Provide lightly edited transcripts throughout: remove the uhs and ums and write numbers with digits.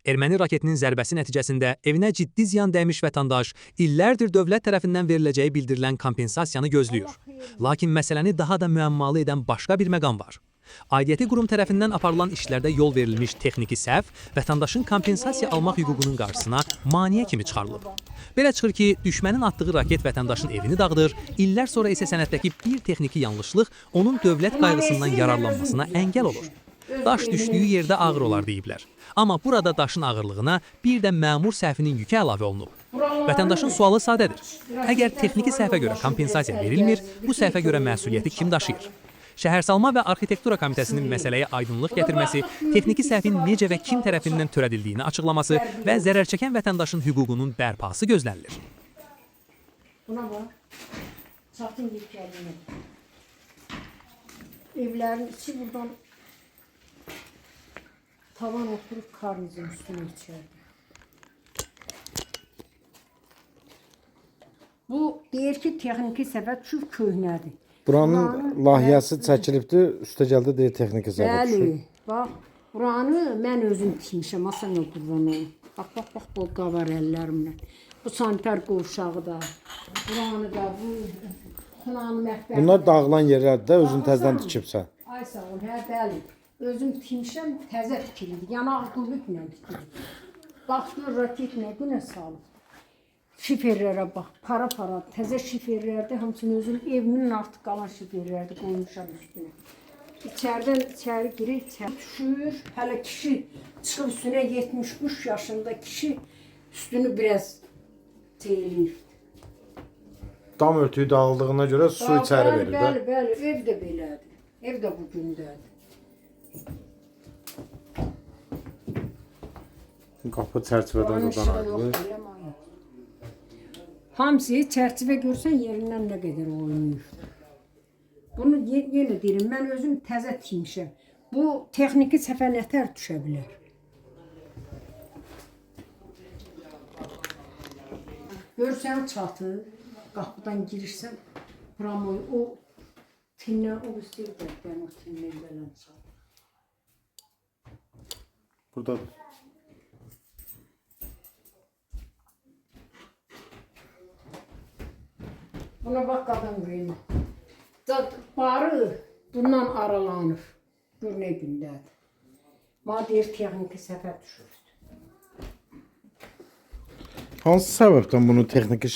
Erməni raketinin zərbəsi nəticəsində evinə ciddi ziyan dəymiş vətəndaş illərdir dövlət tərəfindən veriləcəyi bildirilən kompensasiyanı gözləyir. Lakin məsələni daha da müəmmalı edən başqa bir məqam var. Aidiyyəti qurum tərəfindən aparılan işlərdə yol verilmiş texniki səhv vətəndaşın kompensasiya almaq hüququnun qarşısına maneə kimi çıxarılıb. Belə çıxır ki, düşmənin atdığı raket vətəndaşın evini dağıdır, illər sonra isə sənətdəki bir texniki yanlışlıq onun dövlət qayğısından yararlanmasına əngəl olur. Daş düşdüyü yerdə ağır olar deyiblər. Amma burada daşın ağırlığına bir də məmur səhvinin yükü əlavə olunub. Vətəndaşın sualı sadədir. Əgər texniki səhvə görə kompensasiya verilmir, bu səhvə görə məsuliyyəti kim daşıyır? Şəhərsalma və Arxitektura Komitəsinin məsələyə aydınlıq gətirməsi, texniki səhvin necə və kim tərəfindən törədildiyini açıqlaması və zərər çəkən vətəndaşın hüququnun bərpası gözlənilir. Buna bax, çatın bir kəlmə. Evlərin içi buradan tavan oturup karnımızın üstüne içerdi. Bu deyir ki, texniki səbət çox köhnədir. Buranın layihəsi çəkilibdir, üstə gəldi deyir texniki səbət. Bəli, bax, buranı mən özüm tikmişəm, asan otururam onu. Bax, bolqa var əllərimlə. Bu sanitar qovşağı da, buranı da, bu xınanı məhbəri. Bunlar dağılan yerlərdir də, özün təzədən tikibsən. Ay sağ ol, hə, bəli. Özüm tikmişəm, təzə tikildi. Yanaq qulluqla tikildi. Bax, gör raketlə günə salıb. Şiferlərə bax, para, təzə şiferlərdə hamısını özüm evimin artıq qalan şiferlərdə qoymuşam üstünə. İçərdən içəri girir, içəri düşür. Hələ kişi çıxıb üstünə 73 yaşında kişi üstünü biraz teyliyir. Dam örtüyü dağıldığına görə su içəri verir də. Bəli, ev də belədir. Ev də bu gündədir. Qapı çərçivədən oradan ayrılır. Hamısı çərçivə görsən yerindən nə qədər oynayır. Bunu yenə deyirəm, mən özüm təzə tikmişəm. Bu texniki səhvə nətər düşə bilər? Görsən çatı, qapıdan girirsən, pramoy, o tinlə, o üstəyir də, o tinlə gələn çatı. Burada Buna bax qadın qıyma. Barı bundan aralanır. Gör nə gündədir. Bana deyir texniki səhvə düşür. hansı səbəbdən bunu texniki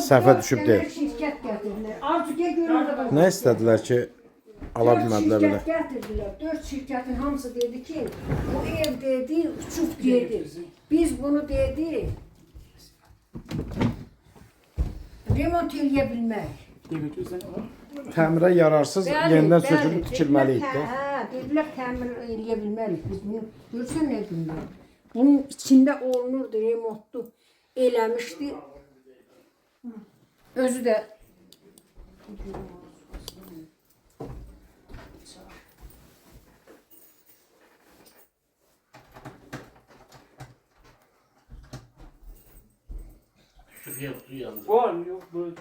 səhvə düşüb deyir? Şirkət gətirdilər. Arzuya görə Nə istədilər ki, ala bilmədilər belə? şirkət gətirdilər. 4 şirkətin hamısı dedi ki, bu ev dedi, uçub gedir. Biz bunu dedi, remont eləyə bilmək. Təmirə yararsız, yenidən sökülüb tikilməliyik də. Hə, dedilər təmir eləyə bilmərik. Biz bunu görsən nə gündə. Bunun içində olunurdu, remontdu, eləmişdi. Özü də Var yok böyle.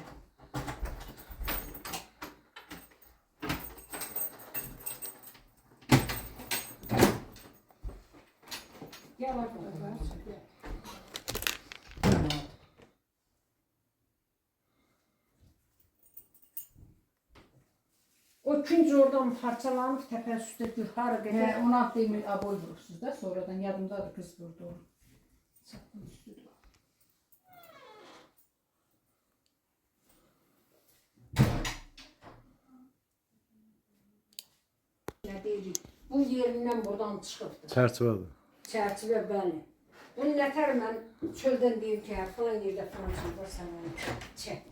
gel bakalım. O ikinci oradan parçalanıp təpəsi üstə yuxarı qədər. Ona demir aboy vurursunuz da sonradan yadımdadır kız vurdu onu. Çapın üstüdür. Nə deyirik? Bu yerindən buradan çıxıbdı. Çərçivədir. Çərçivə bəli. Bunu nətər mən çöldən deyim ki, falan yerdə falan çıldır sən onu çək.